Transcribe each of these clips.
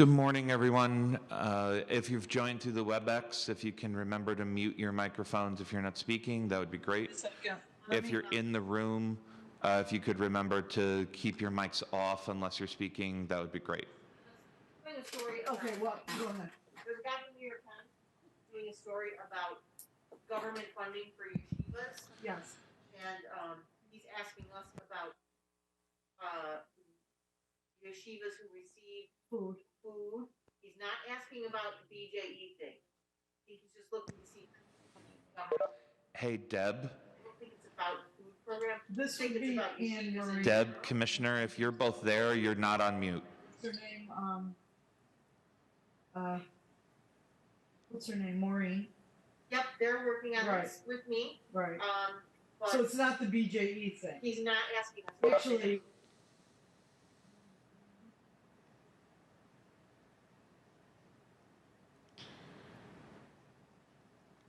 Good morning, everyone. If you've joined through the WebEx, if you can remember to mute your microphones if you're not speaking, that would be great. If you're in the room, if you could remember to keep your mics off unless you're speaking, that would be great. Doing a story. Okay, well, go ahead. There's a guy from the New York Times doing a story about government funding for yeshivas, Yes. and he's asking us about yeshivas who receive Food. He's not asking about the BJE thing. He's just looking to see. Hey, Deb. I don't think it's about food program. This would be Anne Marie. Deb, Commissioner, if you're both there, you're not on mute. What's her name? What's her name? Maureen. Yep, they're working on Right. this with me. Right. But So it's not the BJE thing. he's not asking us about Actually, it.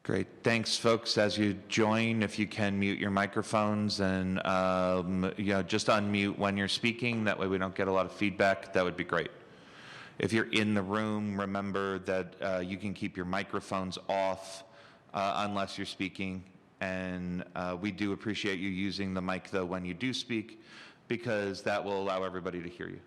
Great. Thanks, folks. As you join, if you can mute your microphones and just unmute when you're speaking. That way we don't get a lot of feedback. That would be great. If you're in the room, remember that you can keep your microphones off unless you're speaking. And we do appreciate you using the mic, though, when you do speak, because that will allow everybody to hear you.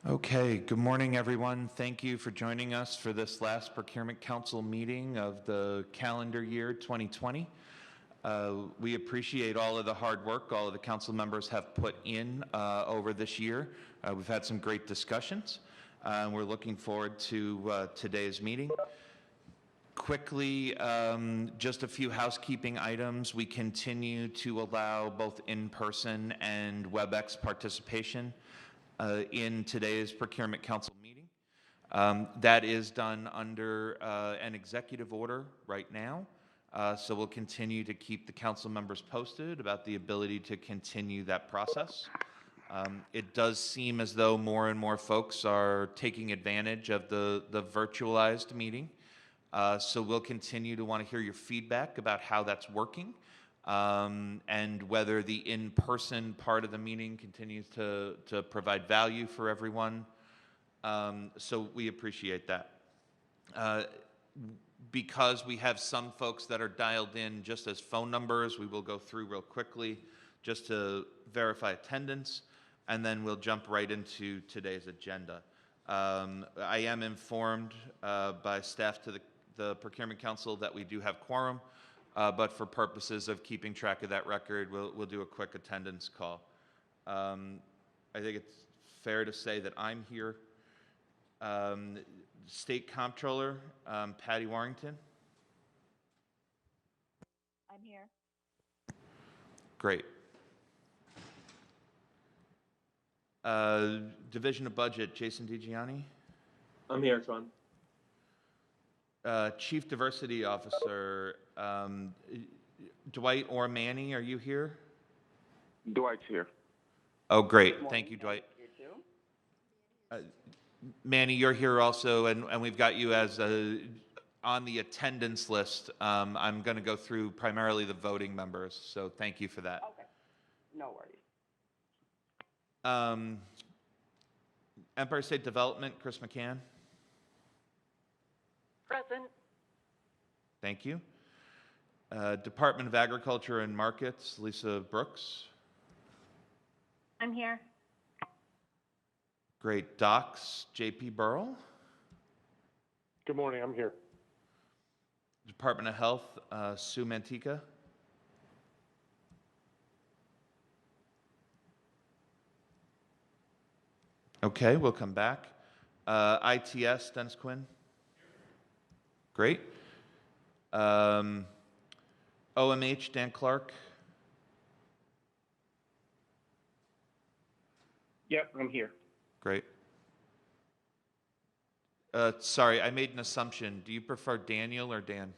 Okay, good morning, everyone. Thank you for joining us for this last Procurement Council meeting of the calendar year 2020. We appreciate all of the hard work all of the council members have put in over this year. We've had some great discussions. We're looking forward to today's meeting. Quickly, just a few housekeeping items. We continue to allow both in-person and WebEx participation in today's Procurement Council meeting. That is done under an executive order right now. So we'll continue to keep the council members posted about the ability to continue that process. It does seem as though more and more folks are taking advantage of the virtualized meeting. So we'll continue to want to hear your feedback about how that's working. And whether the in-person part of the meeting continues to provide value for everyone. So we appreciate that. Because we have some folks that are dialed in just as phone numbers, we will go through real quickly just to verify attendance, and then we'll jump right into today's agenda. I am informed by staff to the Procurement Council that we do have quorum. But for purposes of keeping track of that record, we'll do a quick attendance call. I think it's fair to say that I'm here. State Comptroller, Patty Warrington. I'm here. Great. Division of Budget, Jason DiGianni. I'm here, Sean. Chief Diversity Officer, Dwight or Manny, are you here? Dwight's here. Oh, great. Thank you, Dwight. Manny, you're here also, and we've got you as on the attendance list. I'm going to go through primarily the voting members, so thank you for that. Okay, no worries. Empire State Development, Chris McCann. Present. Thank you. Department of Agriculture and Markets, Lisa Brooks. I'm here. Great. Docs, JP Burrell. Good morning, I'm here. Department of Health, Sue Mantica. Okay, we'll come back. ITS, Dennis Quinn. Great. OMH, Dan Clark. Yep, I'm here. Great. Sorry, I made an assumption. Do you prefer Daniel or Dan?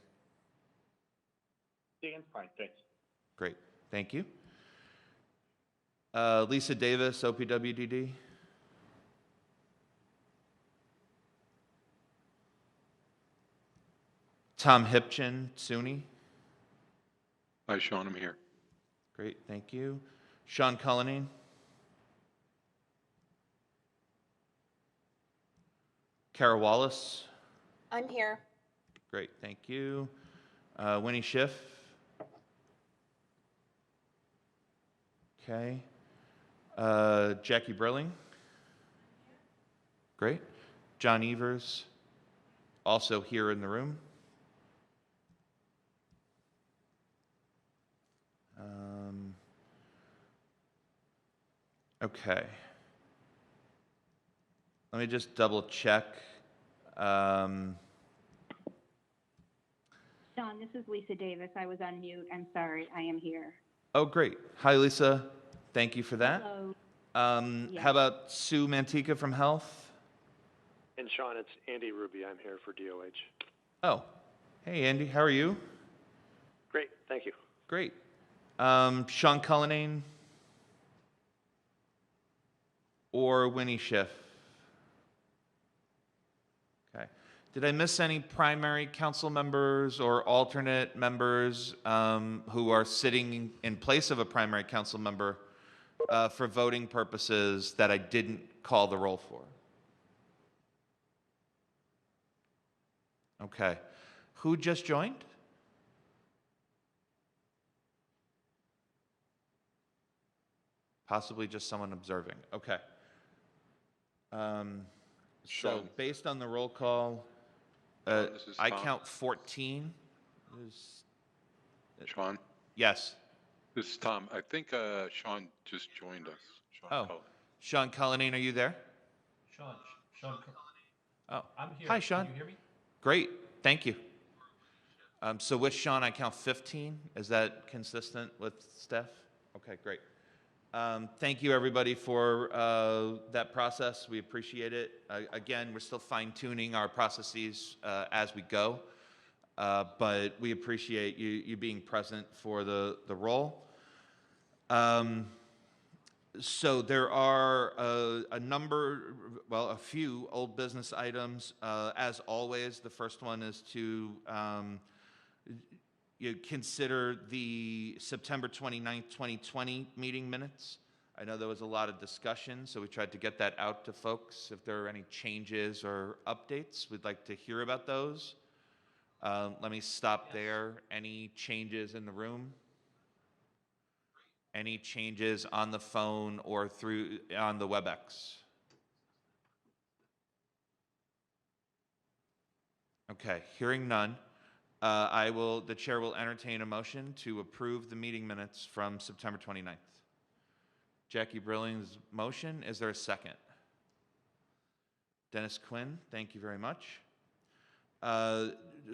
Dan's fine, thanks. Great, thank you. Lisa Davis, OPWDD. Tom Hipchin, SUNY. Hi, Sean. I'm here. Great, thank you. Sean Cullinane. Kara Wallace. I'm here. Great, thank you. Winnie Schiff. Okay. Jackie Brilling. Great. John Evers, also here in the room. Okay. Let me just double check. John, this is Lisa Davis. I was on mute. I'm sorry. I am here. Oh, great. Hi, Lisa. Thank you for that. Hello. Yeah. How about Sue Mantica from Health? And Sean, it's Andy Ruby. I'm here for DOH. Oh, hey, Andy. How are you? Great, thank you. Great. Sean Cullinane or Winnie Schiff? Okay. Did I miss any primary council members or alternate members who are sitting in place of a primary council member for voting purposes that I didn't call the roll for? Okay. Who just joined? Possibly just someone observing. Okay. So Sean. based on the roll call, Sean, this is I Tom. count 14. Sean, Yes. this is Tom. I think Sean just joined us. Sean Oh. Cullen. Sean Cullinane, are you there? Sean, Oh, I'm here. Hi, Sean. Can you hear me? Great. Thank you. So with Sean, I count 15. Is that consistent with Steph? Okay, great. Thank you, everybody, for that process. We appreciate it. Again, we're still fine-tuning our processes as we go, but we appreciate you being present for the role. So there are a few old business items. As always, the first one is to consider the September 29th, 2020 meeting minutes. I know there was a lot of discussion, so we tried to get that out to folks. If there are any changes or updates, we'd like to hear about those. Let me stop there. Any changes in the room? Any changes on the phone or on the WebEx? Okay, hearing none. The chair will entertain a motion to approve the meeting minutes from September 29th. Jackie Brilling's motion. Is there a second? Dennis Quinn, thank you very much.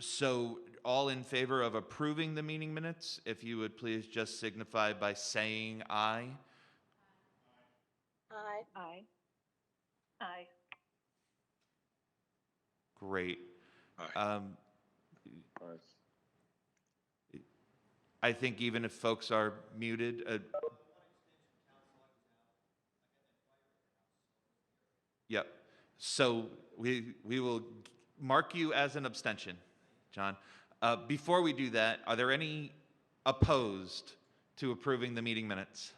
So all in favor of approving the meeting minutes, if you would please just signify by saying aye. Aye. Aye. Aye. Great. Aye. I think even if folks are muted, yep. So we will mark you as an abstention, John. Before we do that, are there any opposed to approving the meeting minutes?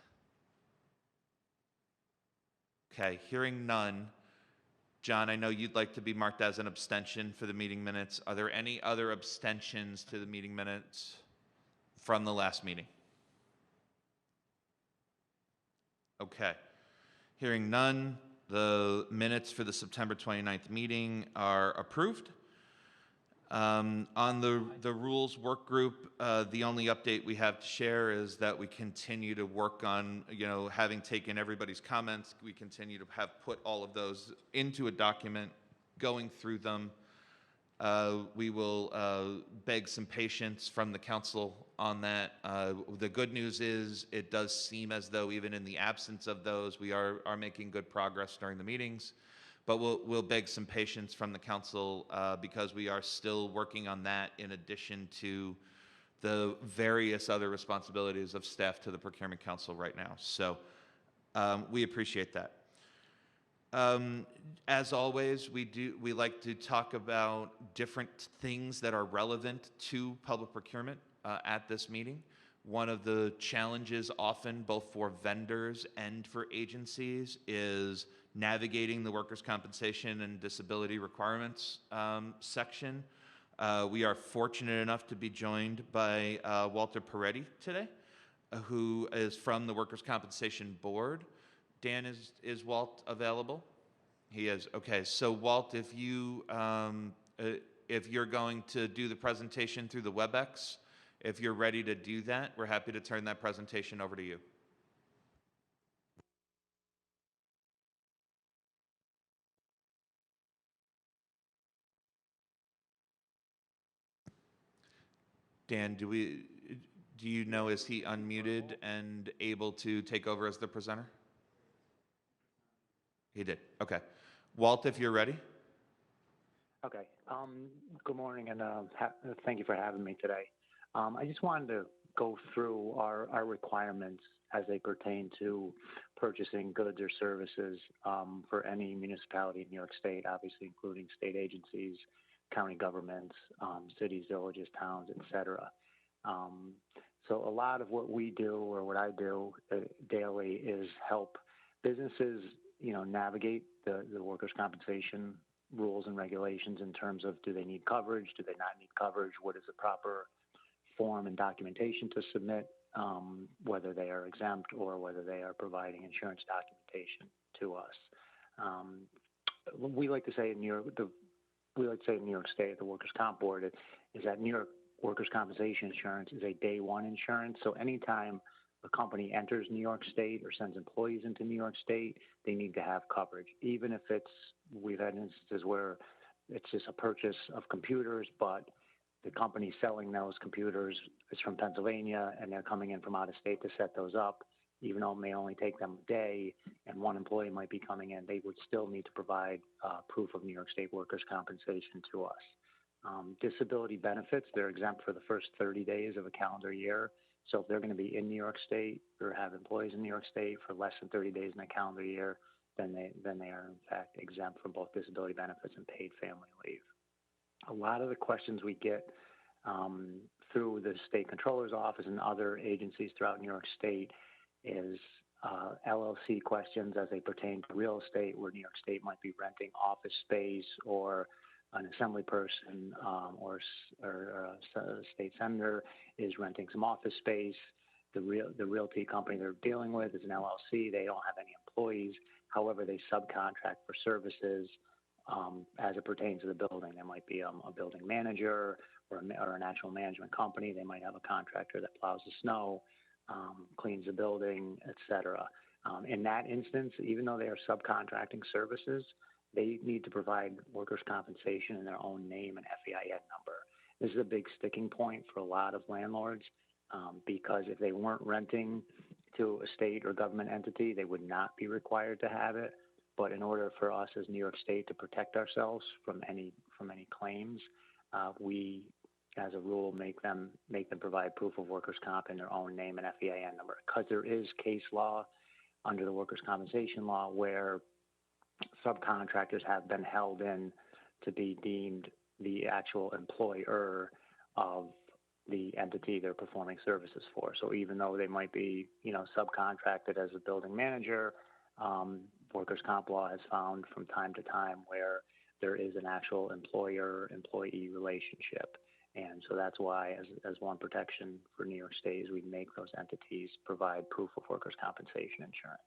Okay, hearing none. John, I know you'd like to be marked as an abstention for the meeting minutes. Are there any other abstentions to the meeting minutes from the last meeting? Okay. Hearing none, the minutes for the September 29th meeting are approved. On the rules work group, the only update we have to share is that we continue to work on, having taken everybody's comments, we continue to have put all of those into a document, going through them. We will beg some patience from the council on that. The good news is it does seem as though even in the absence of those, we are making good progress during the meetings. But we'll beg some patience from the council because we are still working on that in addition to the various other responsibilities of staff to the Procurement Council right now. So we appreciate that. As always, we like to talk about different things that are relevant to public procurement at this meeting. One of the challenges often both for vendors and for agencies is navigating the workers' compensation and disability requirements section. We are fortunate enough to be joined by Walter Peretti today, who is from the Workers' Compensation Board. Dan, is Walt available? He is. Okay, so Walt, if you're going to do the presentation through the WebEx, if you're ready to do that, we're happy to turn that presentation over to you. Dan, do you know, is he unmuted and able to take over as the presenter? He did. Okay. Walt, if you're ready. Okay. Good morning, and thank you for having me today. I just wanted to go through our requirements as they pertain to purchasing goods or services for any municipality in New York State, obviously including state agencies, county governments, cities, villages, towns, etc. So a lot of what we do, or what I do daily, is help businesses, navigate the workers' compensation rules and regulations in terms of, do they need coverage, do they not need coverage, what is the proper form and documentation to submit, whether they are exempt or whether they are providing insurance documentation to us. We like to say in New York, in New York State, the Workers' Comp Board, is that New York workers' compensation insurance is a day one insurance. So anytime a company enters New York State or sends employees into New York State, they need to have coverage, even if we've had instances where it's just a purchase of computers, but the company selling those computers is from Pennsylvania and they're coming in from out of state to set those up. Even though it may only take them a day and one employee might be coming in, they would still need to provide proof of New York State workers' compensation to us. Disability benefits, they're exempt for the first 30 days of a calendar year. So if they're going to be in New York State or have employees in New York State for less than 30 days in a calendar year, then they are in fact exempt from both disability benefits and paid family leave. A lot of the questions we get through the state controller's office and other agencies throughout New York State is LLC questions as they pertain to real estate, where New York State might be renting office space, or an assembly person or a state senator is renting some office space. The realty company they're dealing with is an LLC. They don't have any employees. However, they subcontract for services as it pertains to the building. There might be a building manager or a natural management company. They might have a contractor that plows the snow, cleans the building, etc. In that instance, even though they are subcontracting services, they need to provide workers' compensation in their own name and FEIN number. This is a big sticking point for a lot of landlords because if they weren't renting to a state or government entity, they would not be required to have it. But in order for us as New York State to protect ourselves from any claims, we, as a rule, make them provide proof of workers' comp in their own name and FEIN number. Because there is case law under the workers' compensation law where subcontractors have been held in to be deemed the actual employer of the entity they're performing services for. So even though they might be, subcontracted as a building manager, workers' comp law has found from time to time where there is an actual employer-employee relationship. And so that's why, as one protection for New York State, is we make those entities provide proof of workers' compensation insurance.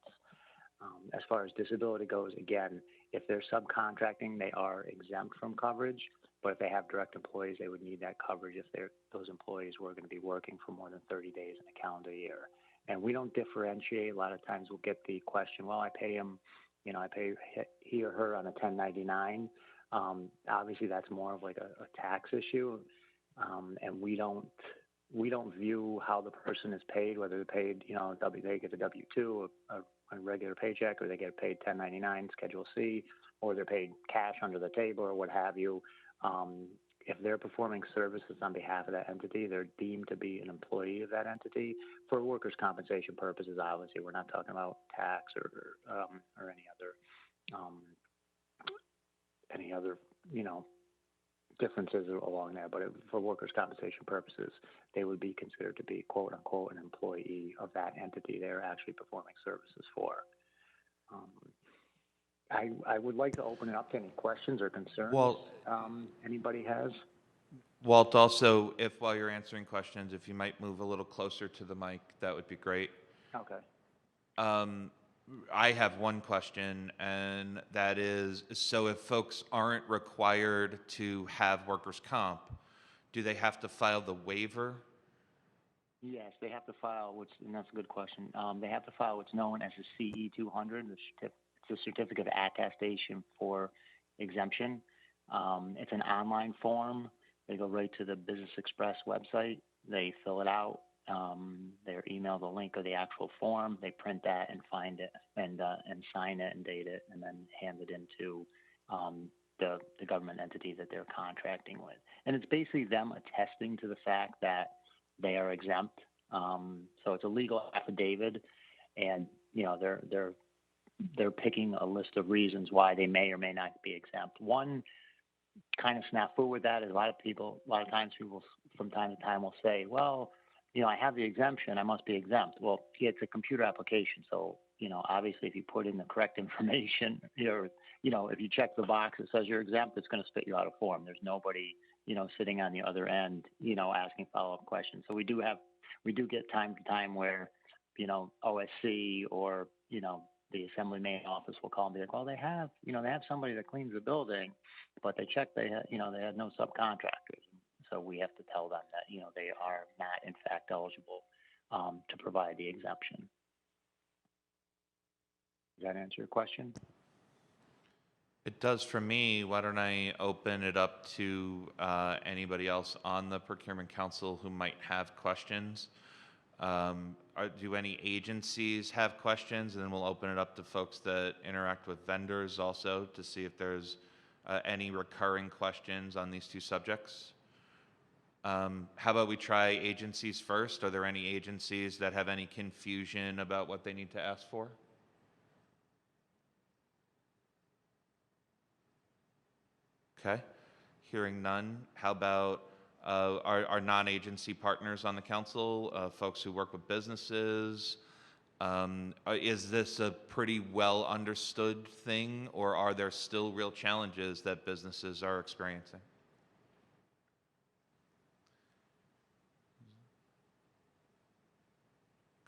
As far as disability goes, again, if they're subcontracting, they are exempt from coverage. But if they have direct employees, they would need that coverage if those employees were going to be working for more than 30 days in a calendar year. And we don't differentiate. A lot of times we'll get the question, well, I pay him, I pay he or her on a 1099. Obviously, that's more of like a tax issue. And we don't view how the person is paid, whether they're paid, they get a W-2, a regular paycheck, or they get paid 1099, Schedule C, or they're paid cash under the table or what have you. If they're performing services on behalf of that entity, they're deemed to be an employee of that entity for workers' compensation purposes. Obviously, we're not talking about tax or any other differences along there. But for workers' compensation purposes, they would be considered to be quote unquote an employee of that entity they're actually performing services for. I would like to open it up to any questions or concerns anybody has. Walt, also, while you're answering questions, if you might move a little closer to the mic, that would be great. Okay. I have one question, and that is, so if folks aren't required to have workers' comp, do they have to file the waiver? Yes, they have to file, and that's a good question. They have to file what's known as a CE 200, it's a certificate of attestation for exemption. It's an online form. They go right to the Business Express website. They fill it out. They're emailed the link of the actual form. They print that and find it and sign it and date it, and then hand it into the government entity that they're contracting with. And it's basically them attesting to the fact that they are exempt. So it's a legal affidavit, and they're picking a list of reasons why they may or may not be exempt. One kind of snafu with that is a lot of times people from time to time will say, well, I have the exemption, I must be exempt. Well, yeah, it's a computer application. So, obviously if you put in the correct information, if you check the box that says you're exempt, it's going to spit you out a form. There's nobody, sitting on the other end, asking follow-up questions. So we do get time to time where, OSC or, the assembly main office will call and be like, well, they have somebody that cleans the building, but they checked, they had no subcontractors. So we have to tell them that, they are not in fact eligible to provide the exemption. Does that answer your question? It does for me. Why don't I open it up to anybody else on the Procurement Council who might have questions? Do any agencies have questions? And then we'll open it up to folks that interact with vendors also to see if there's any recurring questions on these two subjects. How about we try agencies first? Are there any agencies that have any confusion about what they need to ask for? Okay, hearing none. How about our non-agency partners on the council, folks who work with businesses? Is this a pretty well understood thing, or are there still real challenges that businesses are experiencing?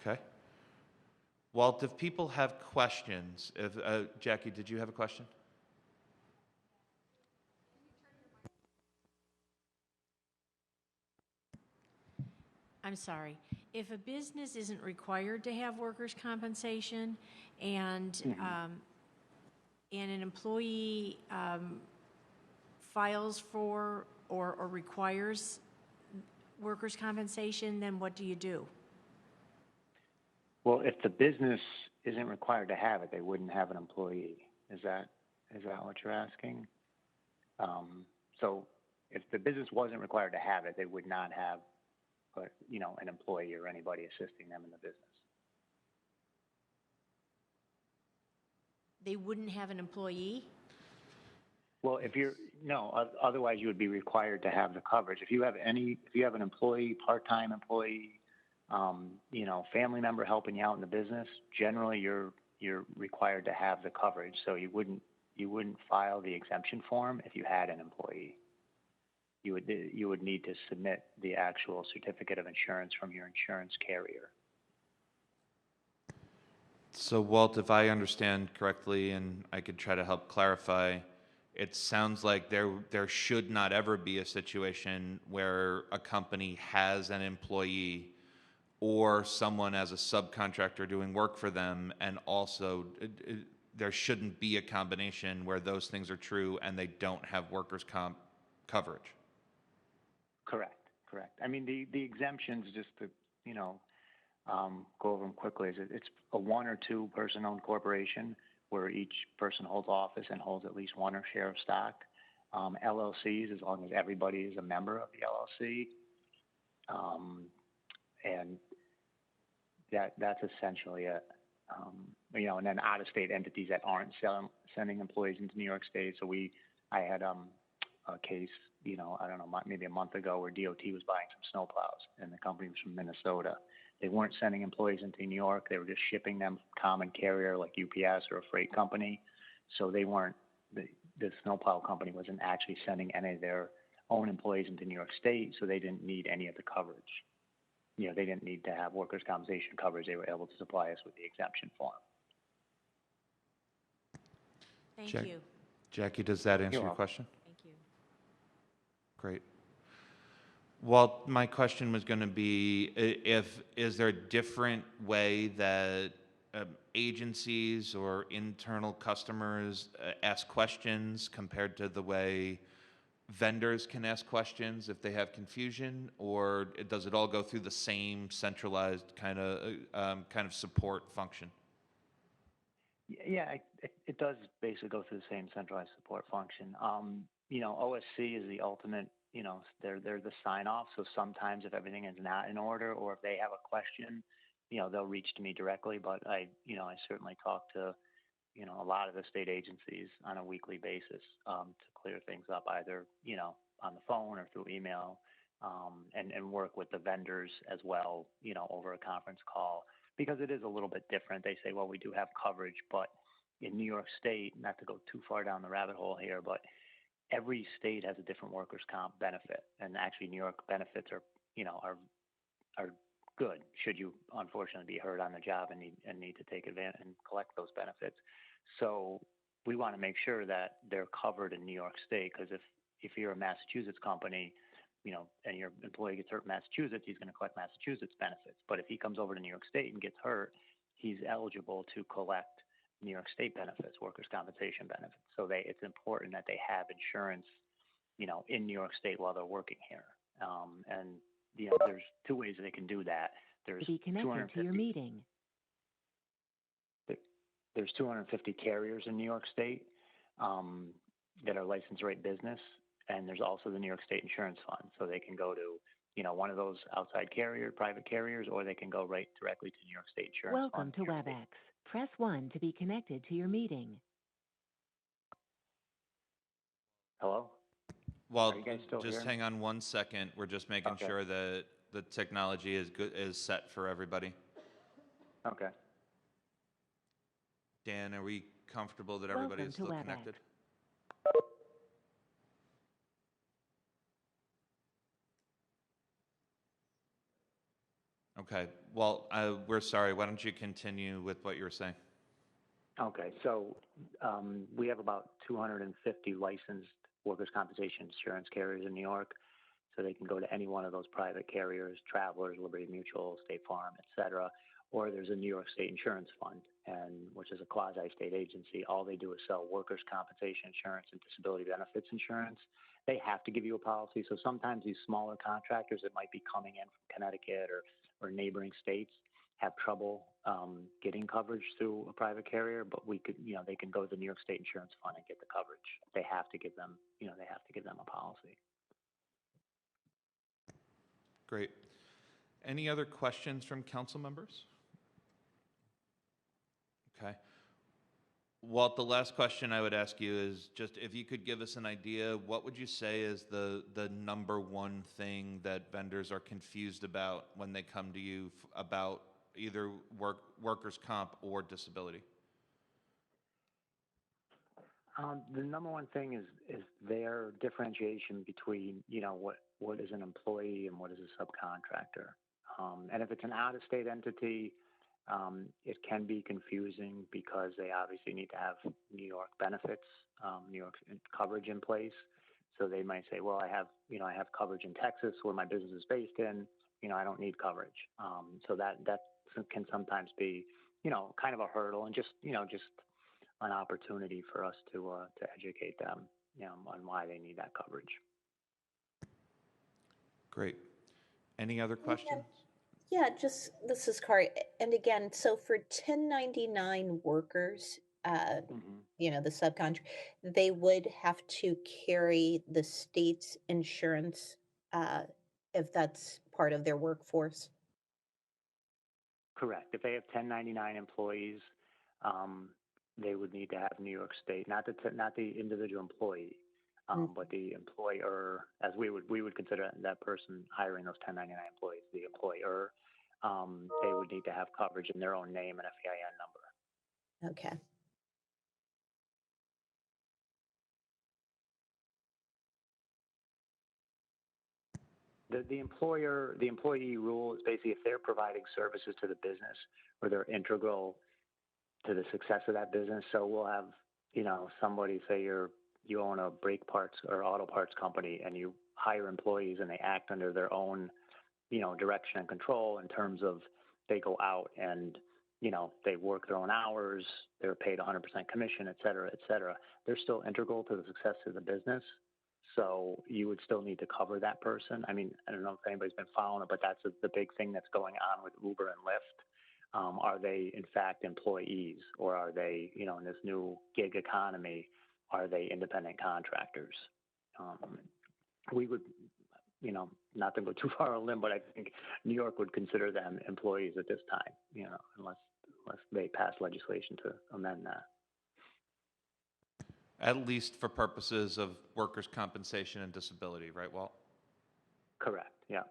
Okay. Walt, if people have questions, Jackie, did you have a question? I'm sorry. If a business isn't required to have workers' compensation and an employee files for or requires workers' compensation, then what do you do? Well, if the business isn't required to have it, they wouldn't have an employee. Is that what you're asking? So if the business wasn't required to have it, they would not have an employee or anybody assisting them in the business. they wouldn't have an employee? Well, otherwise you would be required to have the coverage. If you have an employee, part-time employee, family member helping you out in the business, generally you're required to have the coverage. So you wouldn't file the exemption form if you had an employee. You would need to submit the actual certificate of insurance from your insurance carrier. So Walt, if I understand correctly, and I could try to help clarify, it sounds like there should not ever be a situation where a company has an employee or someone as a subcontractor doing work for them, and also there shouldn't be a combination where those things are true and they don't have workers' comp coverage. Correct. I mean, the exemptions, just to, go over them quickly, is it's a 1 or 2 person-owned corporation where each person holds office and holds at least 1 or share of stock. LLCs, as long as everybody is a member of the LLC. And that's essentially it. And then out-of-state entities that aren't sending employees into New York State. So I had a case, I don't know, maybe a month ago where DOT was buying some snowplows, and the company was from Minnesota. They weren't sending employees into New York. They were just shipping them from common carrier like UPS or a freight company. So they weren't, the snowplow company wasn't actually sending any of their own employees into New York State, so they didn't need any of the coverage. They didn't need to have workers' compensation coverage. They were able to supply us with the exemption form. Thank you. Jackie, does that answer You're your welcome. question? Thank you. Great. Well, my question was going to be, is there a different way that agencies or internal customers ask questions compared to the way vendors can ask questions if they have confusion, or does it all go through the same centralized kind of support function? Yeah, it does basically go through the same centralized support function. OSC is the ultimate, they're the sign-off. So sometimes if everything is not in order or if they have a question, they'll reach to me directly. But I certainly talk to, a lot of the state agencies on a weekly basis to clear things up, either, on the phone or through email, and work with the vendors as well, over a conference call. Because it is a little bit different. They say, well, we do have coverage, but in New York State, not to go too far down the rabbit hole here, but every state has a different workers' comp benefit. And actually, New York benefits are good should you unfortunately be hurt on the job and need to take advantage and collect those benefits. So we want to make sure that they're covered in New York State, because if you're a Massachusetts company, and your employee gets hurt in Massachusetts, he's going to collect Massachusetts benefits. But if he comes over to New York State and gets hurt, he's eligible to collect New York State benefits, workers' compensation benefits. So it's important that they have insurance, in New York State while they're working here. And there's 2 ways they can do that. There's To be connected to your meeting. There's 250 carriers in New York State that are licensed rate business. And there's also the New York State Insurance Fund. So they can go to, one of those outside private carriers, or they can go right directly to New York State Insurance Fund. Welcome to WebEx. Press 1 to be connected to your meeting. Hello? Well, Are you guys still just here? hang on 1 second. We're just making Okay. sure that the technology is set for everybody. Okay. Dan, are we comfortable that everybody is still Welcome to connected? Okay. Well, we're sorry. Why don't you continue with what you were saying? Okay. So we have about 250 licensed workers' compensation insurance carriers in New York. So they can go to any one of those private carriers, Travelers, Liberty Mutual, State Farm, et cetera. Or there's a New York State Insurance Fund, which is a quasi-state agency. All they do is sell workers' compensation insurance and disability benefits insurance. They have to give you a policy. So sometimes these smaller contractors that might be coming in from Connecticut or neighboring states have trouble getting coverage through a private carrier, but they can go to the New York State Insurance Fund and get the coverage. They have to give them, a policy. Great. Any other questions from council members? Okay. Walt, the last question I would ask you is just if you could give us an idea, what would you say is the number one thing that vendors are confused about when they come to you about either workers' comp or disability? The number one thing is their differentiation between, what is an employee and what is a subcontractor. And if it's an out-of-state entity, it can be confusing because they obviously need to have New York benefits, New York coverage in place. So they might say, well, I have coverage in Texas where my business is based in, I don't need coverage. So that can sometimes be, kind of a hurdle and just an opportunity for us to educate them, on why they need that coverage. Great. Any other questions? Yeah, this is Kari. And again, so for 1099 workers, the subcontract, they would have to carry the state's insurance if that's part of their workforce. Correct. If they have 1099 employees, they would need to have New York State, not the individual employee, but the employer, as we would consider that person hiring those 1099 employees, the employer. They would need to have coverage in their own name and FEIN number. Okay. The employee rule is basically if they're providing services to the business or they're integral to the success of that business. So we'll have, somebody say you own a brake parts or auto parts company and you hire employees and they act under their own, direction and control in terms of they go out and, they work their own hours, they're paid 100% commission, et cetera, et cetera. They're still integral to the success of the business. So you would still need to cover that person. I mean, I don't know if anybody's been following it, but that's the big thing that's going on with Uber and Lyft. Are they in fact employees, or are they, in this new gig economy, are they independent contractors? We would, not to go too far on a limb, but I think New York would consider them employees at this time, unless they pass legislation to amend that. At least for purposes of workers' compensation and disability, right, Walt? Correct, yeah.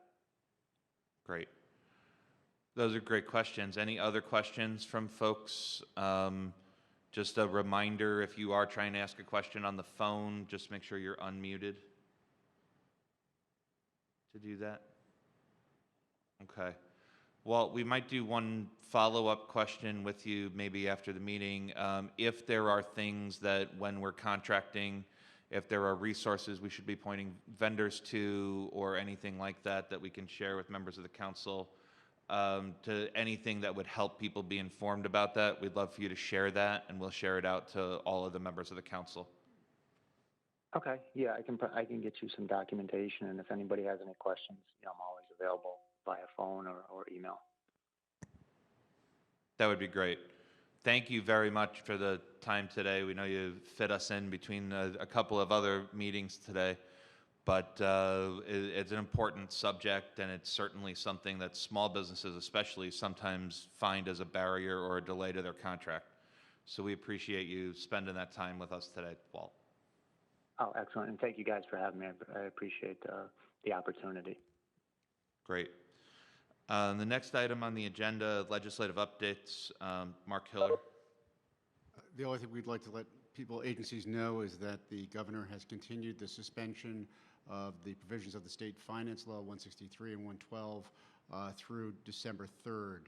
Great. Those are great questions. Any other questions from folks? Just a reminder, if you are trying to ask a question on the phone, just make sure you're unmuted to do that. Okay. Well, we might do one follow-up question with you maybe after the meeting. If there are things that when we're contracting, if there are resources we should be pointing vendors to or anything like that that we can share with members of the council, to anything that would help people be informed about that, we'd love for you to share that, and we'll share it out to all of the members of the council. Okay, yeah, I can get you some documentation, and if anybody has any questions, I'm always available via phone or email. That would be great. Thank you very much for the time today. We know you fit us in between a couple of other meetings today, but it's an important subject, and it's certainly something that small businesses especially sometimes find as a barrier or a delay to their contract. So we appreciate you spending that time with us today, Walt. Oh, excellent, and thank you guys for having me. I appreciate the opportunity. Great. The next item on the agenda, legislative updates. Mark Hiller. The only thing we'd like to let agencies know is that the governor has continued the suspension of the provisions of the state finance law 163 and 112 through December 3rd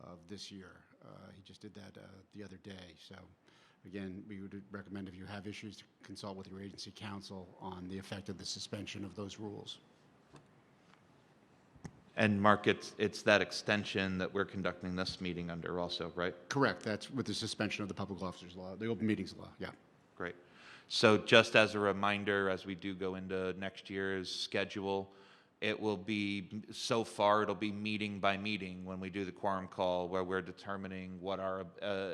of this year. He just did that the other day. So again, we would recommend if you have issues to consult with your agency counsel on the effect of the suspension of those rules. And Mark, it's that extension that we're conducting this meeting under also, right? Correct. That's with the suspension of the public officers law, the open meetings law, yeah. Great. So just as a reminder, as we do go into next year's schedule, it will be, so far it'll be meeting by meeting when we do the quorum call, where we're determining what our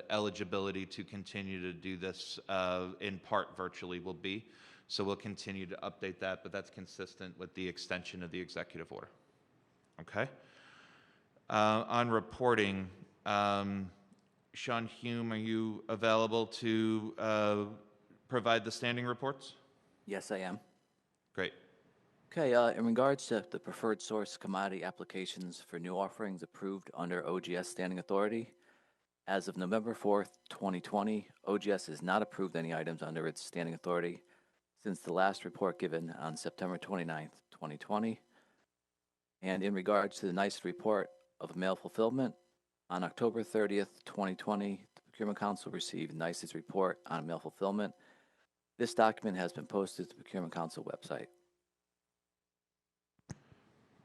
eligibility to continue to do this in part virtually will be. So we'll continue to update that, but that's consistent with the extension of the executive order. Okay. On reporting, Sean Hume, are you available to provide the standing reports? Yes, I am. Great. Okay, in regards to the preferred source commodity applications for new offerings approved under OGS Standing Authority, as of November 4th, 2020, OGS has not approved any items under its standing authority since the last report given on September 29th, 2020. And in regards to the NYS report of mail fulfillment, on October 30th, 2020, the Procurement Council received NYS's report on mail fulfillment. This document has been posted to the Procurement Council website.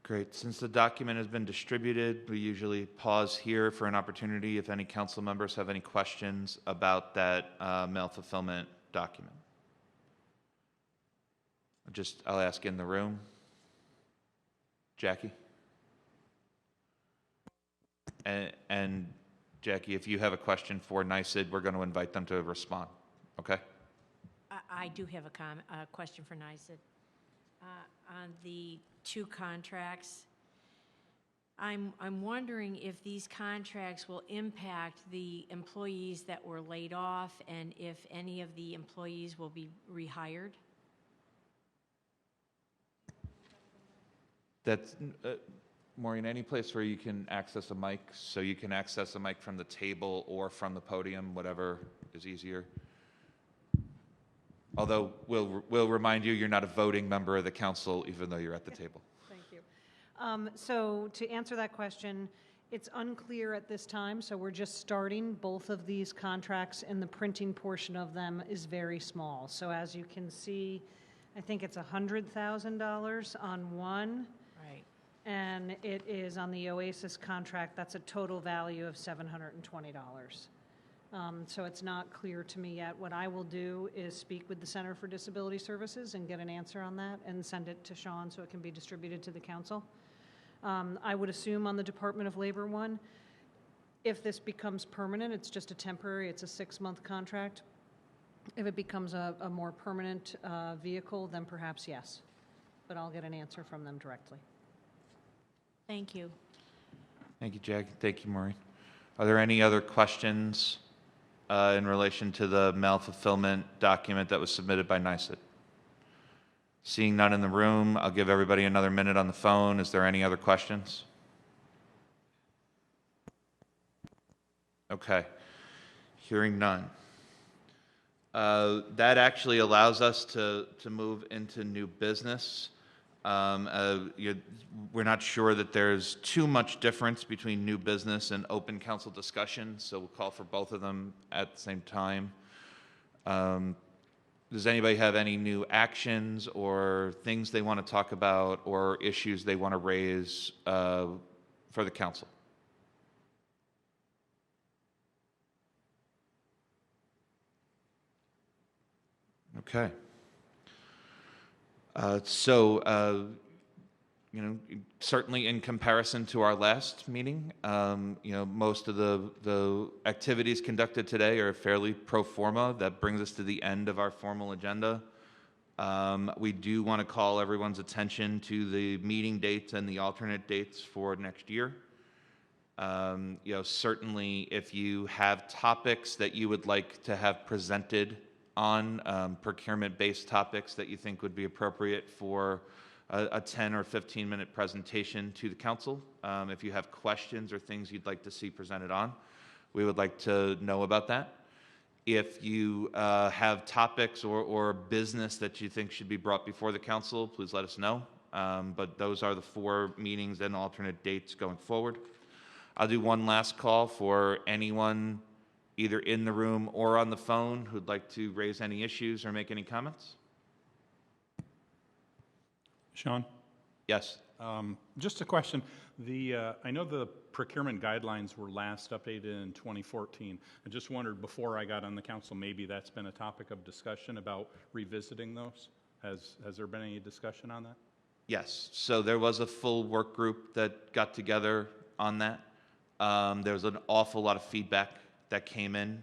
Great. Since the document has been distributed, we usually pause here for an opportunity if any council members have any questions about that mail fulfillment document. I'll ask in the room. Jackie? And Jackie, if you have a question for NYSID, we're going to invite them to respond. Okay? I do have a question for NYSID. On the 2 contracts, I'm wondering if these contracts will impact the employees that were laid off and if any of the employees will be rehired. That's, Maureen, any place where you can access a mic, so you can access a mic from the table or from the podium, whatever is easier. Although we'll remind you, you're not a voting member of the council, even though you're at the table. Thank you. So to answer that question, it's unclear at this time, so we're just starting both of these contracts, and the printing portion of them is very small. So as you can see, I think it's $100,000 on one. Right. And it is on the Oasis contract, that's a total value of $720. So it's not clear to me yet. What I will do is speak with the Center for Disability Services and get an answer on that and send it to Sean so it can be distributed to the council. I would assume on the Department of Labor one, if this becomes permanent, it's just a temporary, it's a 6-month contract. If it becomes a more permanent vehicle, then perhaps yes. But I'll get an answer from them directly. Thank you. Thank you, Jackie. Thank you, Maureen. Are there any other questions in relation to the mail fulfillment document that was submitted by NYSID? Seeing none in the room, I'll give everybody another minute on the phone. Is there any other questions? Okay. Hearing none. That actually allows us to move into new business. We're not sure that there's too much difference between new business and open council discussion, so we'll call for both of them at the same time. Does anybody have any new actions or things they want to talk about or issues they want to raise for the council? Okay. Certainly in comparison to our last meeting, most of the activities conducted today are fairly pro forma. That brings us to the end of our formal agenda. We do want to call everyone's attention to the meeting dates and the alternate dates for next year. Certainly if you have topics that you would like to have presented on procurement-based topics that you think would be appropriate for a 10 or 15-minute presentation to the council. If you have questions or things you'd like to see presented on, we would like to know about that. If you have topics or business that you think should be brought before the council, please let us know. But those are the 4 meetings and alternate dates going forward. I'll do one last call for anyone either in the room or on the phone who'd like to raise any issues or make any comments. Sean? Yes. Just a question. I know the procurement guidelines were last updated in 2014. I just wondered, before I got on the council, maybe that's been a topic of discussion about revisiting those? Has there been any discussion on that? Yes. So there was a full work group that got together on that. There was an awful lot of feedback that came in.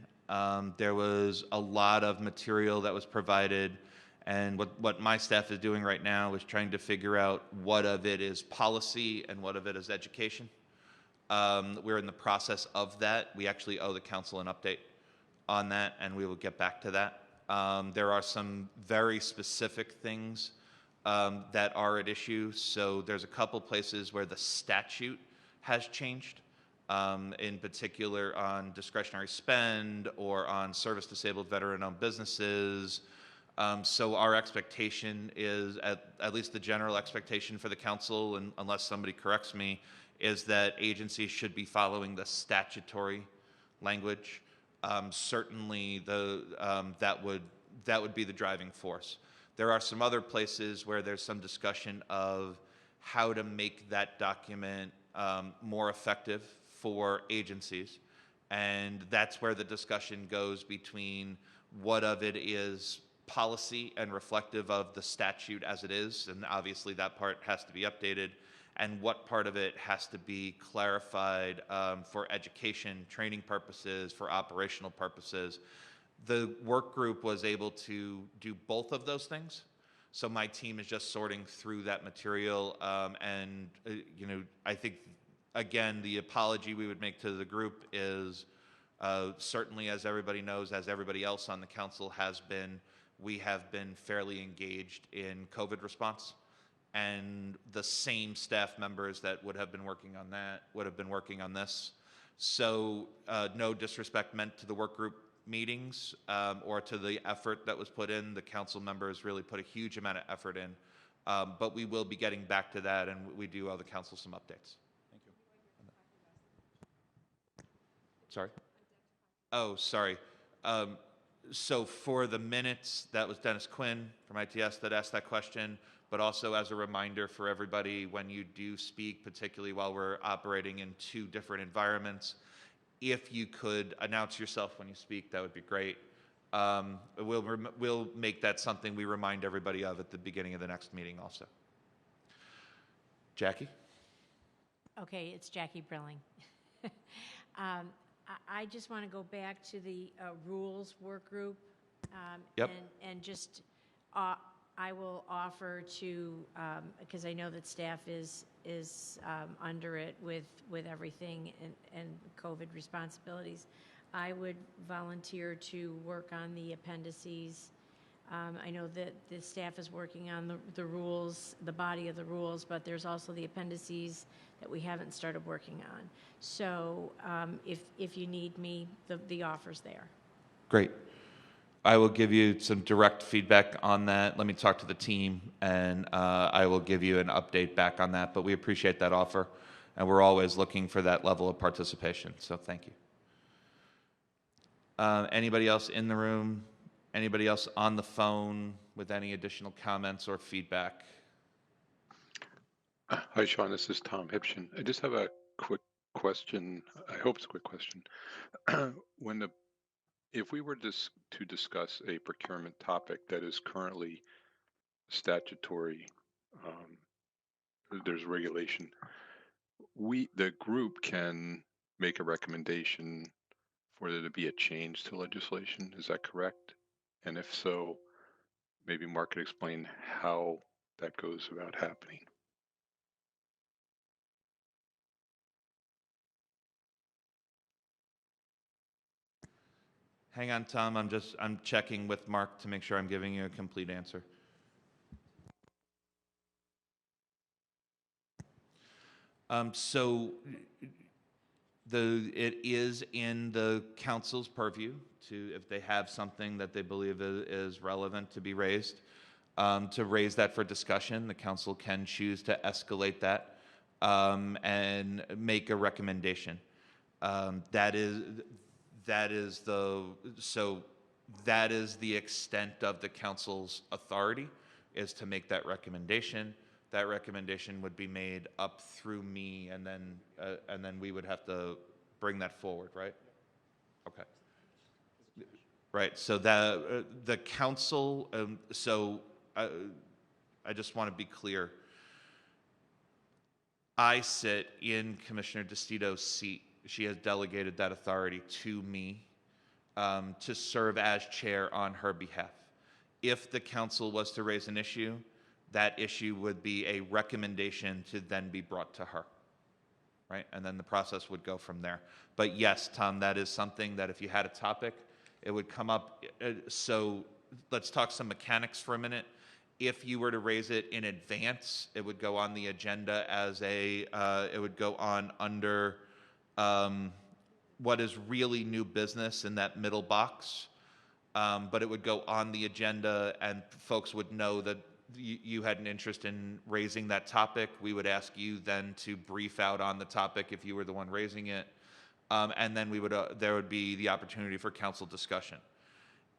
There was a lot of material that was provided, and what my staff is doing right now is trying to figure out what of it is policy and what of it is education. We're in the process of that. We actually owe the council an update on that, and we will get back to that. There are some very specific things that are at issue. So there's a couple places where the statute has changed, in particular on discretionary spend or on service-disabled veteran-owned businesses. So our expectation is, at least the general expectation for the council, and unless somebody corrects me, is that agencies should be following the statutory language. Certainly, that would be the driving force. There are some other places where there's some discussion of how to make that document more effective for agencies, and that's where the discussion goes between what of it is policy and reflective of the statute as it is, and obviously that part has to be updated, and what part of it has to be clarified for education, training purposes, for operational purposes. The work group was able to do both of those things. So my team is just sorting through that material. I think, again, the apology we would make to the group is certainly, as everybody knows, as everybody else on the council has been, we have been fairly engaged in COVID response. And the same staff members that would have been working on that would have been working on this. So no disrespect meant to the work group meetings or to the effort that was put in. The council members really put a huge amount of effort in. But we will be getting back to that, and we do owe the council some updates. Thank you. Sorry? Oh, sorry. So for the minutes, that was Dennis Quinn from ITS that asked that question. But also as a reminder for everybody, when you do speak, particularly while we're operating in two different environments, if you could announce yourself when you speak, that would be great. We'll make that something we remind everybody of at the beginning of the next meeting also. Jackie? Okay, it's Jackie Brilling. I just want to go back to the rules work group. Yep. And just I will offer to, because I know that staff is under it with everything and COVID responsibilities. I would volunteer to work on the appendices. I know that the staff is working on the rules, the body of the rules, but there's also the appendices that we haven't started working on. So if you need me, the offer's there. Great. I will give you some direct feedback on that. Let me talk to the team, and I will give you an update back on that. But we appreciate that offer, and we're always looking for that level of participation. So thank you. Anybody else in the room? Anybody else on the phone with any additional comments or feedback? Hi, Sean. This is Tom Hipshin. I just have a quick question. I hope it's a quick question. If we were to discuss a procurement topic that is currently statutory, there's regulation, the group can make a recommendation for there to be a change to legislation. Is that correct? And if so, maybe Mark could explain how that goes about happening. Hang on, Tom. I'm checking with Mark to make sure I'm giving you a complete answer. So it is in the council's purview to, if they have something that they believe is relevant to be raised, to raise that for discussion. The council can choose to escalate that and make a recommendation. That is the extent of the council's authority, is to make that recommendation. That recommendation would be made up through me, and then we would have to bring that forward, right? Okay. Right. So the council. I just want to be clear. I sit in Commissioner DeStito's seat. She has delegated that authority to me to serve as chair on her behalf. If the council was to raise an issue, that issue would be a recommendation to then be brought to her. right? And then the process would go from there. But yes, Tom, that is something that if you had a topic, it would come up. So let's talk some mechanics for a minute. If you were to raise it in advance, it would go on the agenda as it would go on under what is really new business in that middle box. But it would go on the agenda and folks would know that you had an interest in raising that topic. We would ask you then to brief out on the topic if you were the one raising it. And then there would be the opportunity for council discussion.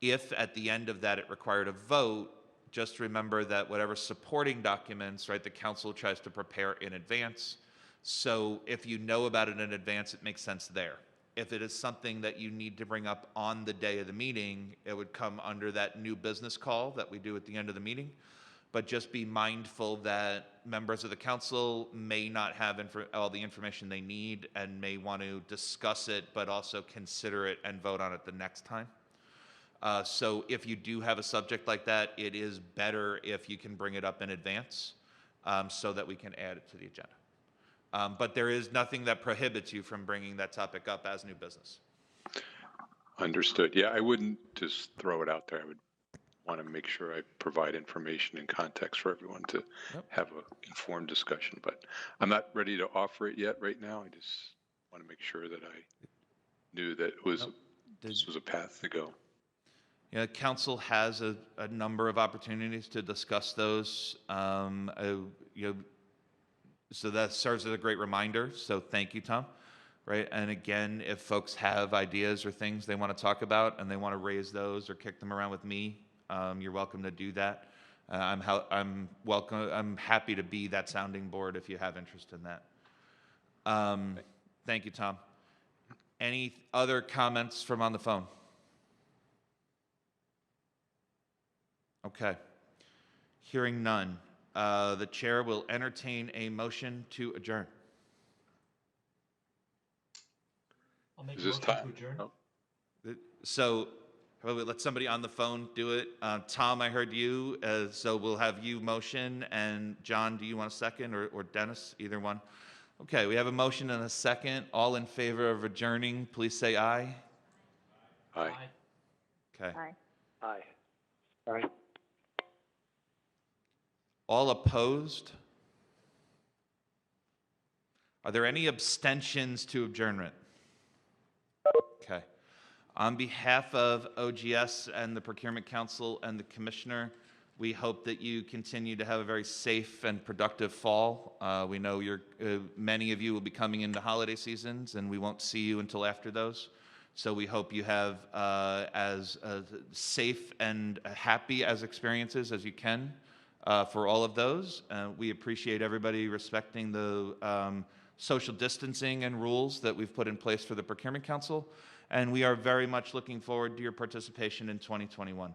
If at the end of that it required a vote, just remember that whatever supporting documents, right, the council tries to prepare in advance. So if you know about it in advance, it makes sense there. If it is something that you need to bring up on the day of the meeting, it would come under that new business call that we do at the end of the meeting. But just be mindful that members of the council may not have all the information they need and may want to discuss it, but also consider it and vote on it the next time. So if you do have a subject like that, it is better if you can bring it up in advance so that we can add it to the agenda. But there is nothing that prohibits you from bringing that topic up as new business. Understood. Yeah, I wouldn't just throw it out there. I would want to make sure I provide information and context for everyone to have an informed discussion. But I'm not ready to offer it yet right now. I just want to make sure that I knew that this was a path to go. Yeah, council has a number of opportunities to discuss those. So that serves as a great reminder. So thank you, Tom. Right, and again, if folks have ideas or things they want to talk about and they want to raise those or kick them around with me, you're welcome to do that. I'm happy to be that sounding board if you have interest in that. Thank you, Tom. Any other comments from on the phone? Okay. Hearing none, the chair will entertain a motion to adjourn. I'll make Is a this motion time? to adjourn. Oh. So how about we let somebody on the phone do it? Tom, I heard you, so we'll have you motion. And John, do you want a second, or Dennis, either one? Okay, we have a motion and a second. All in favor of adjourning, please say aye. Aye. Okay. Aye. Aye. Aye. All opposed? Are there any abstentions to adjournment? Okay. On behalf of OGS and the Procurement Council and the Commissioner, we hope that you continue to have a very safe and productive fall. We know many of you will be coming into holiday seasons, and we won't see you until after those. So we hope you have as safe and happy as experiences as you can for all of those. We appreciate everybody respecting the social distancing and rules that we've put in place for the Procurement Council. And we are very much looking forward to your participation in 2021.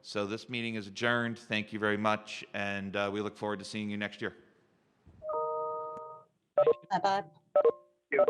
So this meeting is adjourned. Thank you very much. And we look forward to seeing you next year. Bye-bye. Thank you.